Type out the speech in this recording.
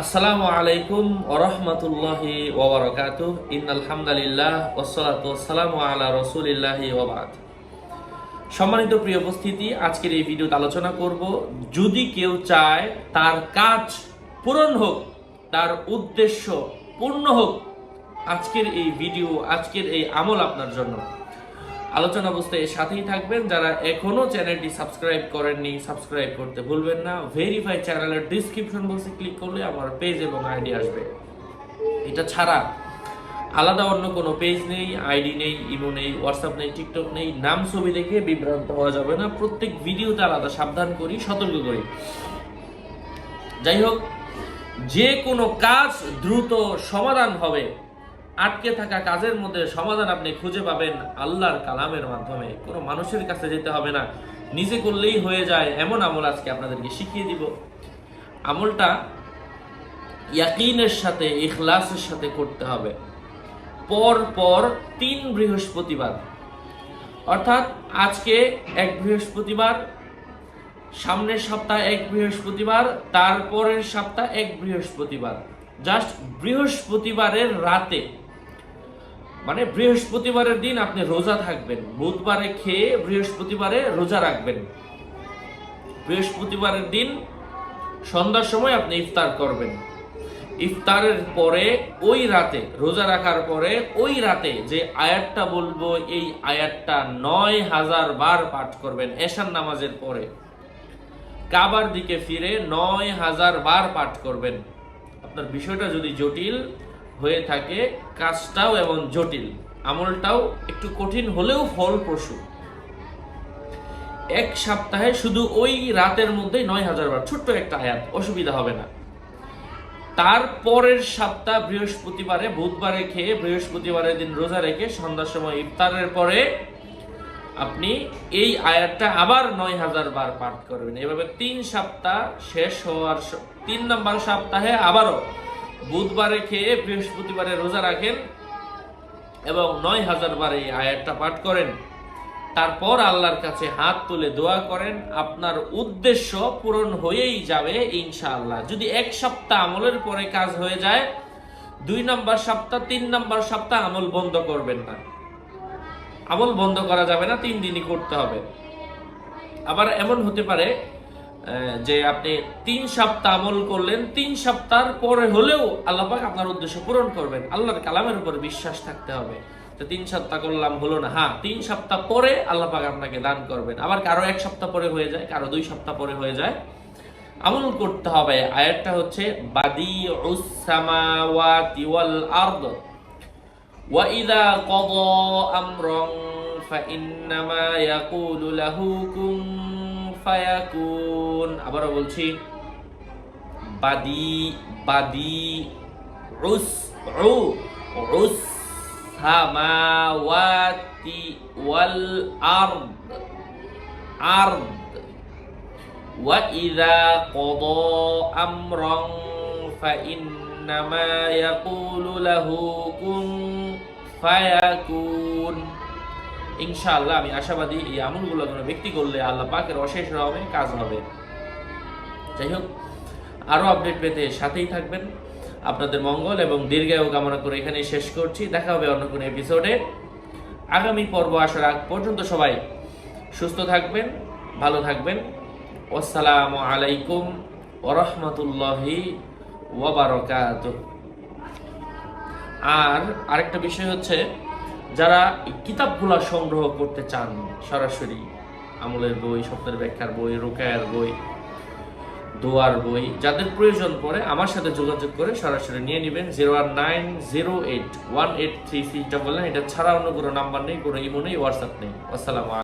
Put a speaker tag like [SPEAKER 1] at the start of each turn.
[SPEAKER 1] আসসালামু আলাইকুম ওয়া রাহমাতুল্লাহি ওয়া বারাকাতুহু ইন্নাল হামদালিল্লাহ ওয়াসসালাতু ওয়াসসালামু আলা রাসূলিল্লাহি ওয়া বা'দ। সম্মানিত প্রিয় উপস্থিতি, আজকের এই ভিডিওতে আলোচনা করব যদি কেউ চায় তার কাজ পূরণ হোক, তার উদ্দেশ্য পূর্ণ হোক, আজকের এই ভিডিও, আজকের এই আমল আপনার জন্য। আলোচনা বুঝতে এর সাথেই থাকবেন। যারা এখনো চ্যানেলটি সাবস্ক্রাইব করেননি, সাবস্ক্রাইব করতে ভুলবেন না। ভেরিফাই চ্যানেলের ডিসক্রিপশন বক্সে ক্লিক করলে আমার পেজ এবং আইডি আসবে। এটা ছাড়া আলাদা অন্য কোনো পেজ নেই, আইডি নেই, ইমো নেই, হোয়াটসঅ্যাপ নেই, টিকটক নেই। নাম ছবি দেখে বিভ্রান্ত হওয়া যাবে না। প্রত্যেক ভিডিওতে আলাদা সাবধান করি, সতর্ক করি। যাই হোক, যে কোনো কাজ দ্রুত সমাধান হবে। আটকে থাকা কাজের মধ্যে সমাধান আপনি খুঁজে পাবেন আল্লাহর কালামের মাধ্যমে। কোনো মানুষের কাছে যেতে হবে না, নিজে করলেই হয়ে যায়। এমন আমল আজকে আপনাদেরকে শিখিয়ে দিব। আমলটা ইয়াকিনের সাথে, ইখলাসের সাথে করতে হবে। পর পর 3 বৃহস্পতিবার, অর্থাৎ আজকে এক বৃহস্পতিবার, সামনের সপ্তাহ এক বৃহস্পতিবার, তারপরের সপ্তাহ এক বৃহস্পতিবার, জাস্ট বৃহস্পতিবারের রাতে, মানে বৃহস্পতিবারের দিন আপনি রোজা থাকবেন। বুধবারে খেয়ে বৃহস্পতিবারে রোজা রাখবেন। বৃহস্পতিবারের দিন সন্ধ্যার সময় আপনি ইফতার করবেন। ইফতারের পরে ওই রাতে, রোজা রাখার পরে ওই রাতে যে আয়াতটা বলবো, এই আয়াতটা 9000 বার পাঠ করবেন। এশার নামাজের পরে কাবার দিকে ফিরে 9000 বার পাঠ করবেন। আপনার বিষয়টা যদি জটিল হয়ে থাকে, কাজটাও এমন জটিল, আমলটাও একটু কঠিন হলেও ফলপ্রসূ, এক সপ্তাহে শুধু ওই রাতের মধ্যে 9000 বার, ছোট্ট একটা আয়াত, অসুবিধা হবে না। তারপরের সপ্তাহ বৃহস্পতিবারে, বুধবারে খেয়ে বৃহস্পতিবারের দিন রোজা রেখে সন্ধ্যার সময় ইফতারের পরে আপনি এই আয়াতটা আবার 9000 বার পাঠ করবেন। এভাবে 3 সপ্তাহ শেষ হওয়ার 3 নম্বর সপ্তাহে আবারও বুধবারে খেয়ে বৃহস্পতিবারে রোজা রাখেন এবং 9000 বার এই আয়াতটা পাঠ করেন। তারপর আল্লাহর কাছে হাত তুলে দোয়া করেন। আপনার উদ্দেশ্য পূরণ হয়েই যাবে ইনশাআল্লাহ। যদি এক সপ্তাহ আমলের পরে কাজ হয়ে যায়, 2 নম্বর সপ্তাহ, 3 নম্বর সপ্তাহ আমল বন্ধ করবেন না। আমল বন্ধ করা যাবে না, 3 দিনই করতে হবে। আবার এমন হতে পারে যে আপনি 3 সপ্তাহ আমল করলেন, 3 সপ্তাহ পরে হলেও আল্লাহ পাক আপনার উদ্দেশ্য পূরণ করবেন। আল্লাহর কালামের উপর বিশ্বাস থাকতে হবে। তো 3 সপ্তাহ করলাম, হলো না, হ্যাঁ 3 সপ্তাহ পরে আল্লাহ পাক আপনাকে দান করবেন। আবার কারো 1 সপ্তাহ পরে হয়ে যায়, কারো 2 সপ্তাহ পরে হয়ে যায়। আমল করতে হবে। আয়াতটা হচ্ছে বাদিউস সামাওয়াতি ওয়াল আরদ ওয়া ইযা ক্বাদা আমরান ফাইন্নামা ইয়াকুলু লাহু কুন ফায়াকুন। আবারও বলছি, বাদিউস সামাওয়াতি ওয়াল আরদ ওয়া ইযা ক্বাদা আমরান ফাইন্নামা ইয়াকুলু লাহু কুন ফায়াকুন। ইনশাআল্লাহ আমি আশাবাদী এই আমলগুলো কোনো ব্যক্তি করলে আল্লাহ পাকের অশেষ রহমে কাজ হবে। যাই হোক, আরো আপডেট পেতে সাথেই থাকবেন। আপনাদের মঙ্গল এবং দীর্ঘায়ু কামনা করে এখানেই শেষ করছি। দেখা হবে অন্য কোনো এপিসোডে। আগামী পর্ব আসার আগ পর্যন্ত সবাই সুস্থ থাকবেন, ভালো থাকবেন। আসসালামু আলাইকুম ওয়া রাহমাতুল্লাহি ওয়া বারাকাতুহু। আর আরেকটা বিষয় হচ্ছে, যারা কিতাবগুলো সংগ্রহ করতে চান, সরাসরি আমলের বই, স্বপ্নের ব্যাখ্যার বই, রুকায়ার বই, দোয়ার বই, যাদের প্রয়োজন পড়ে আমার সাথে যোগাযোগ করে সরাসরি নিয়ে নেবেন। 019081836 বললেন। এটা ছাড়া অন্য কোনো নাম্বার নেই, কোনো ইমো নেই, হোয়াটসঅ্যাপ নেই। আসসালামু আলাইকুম।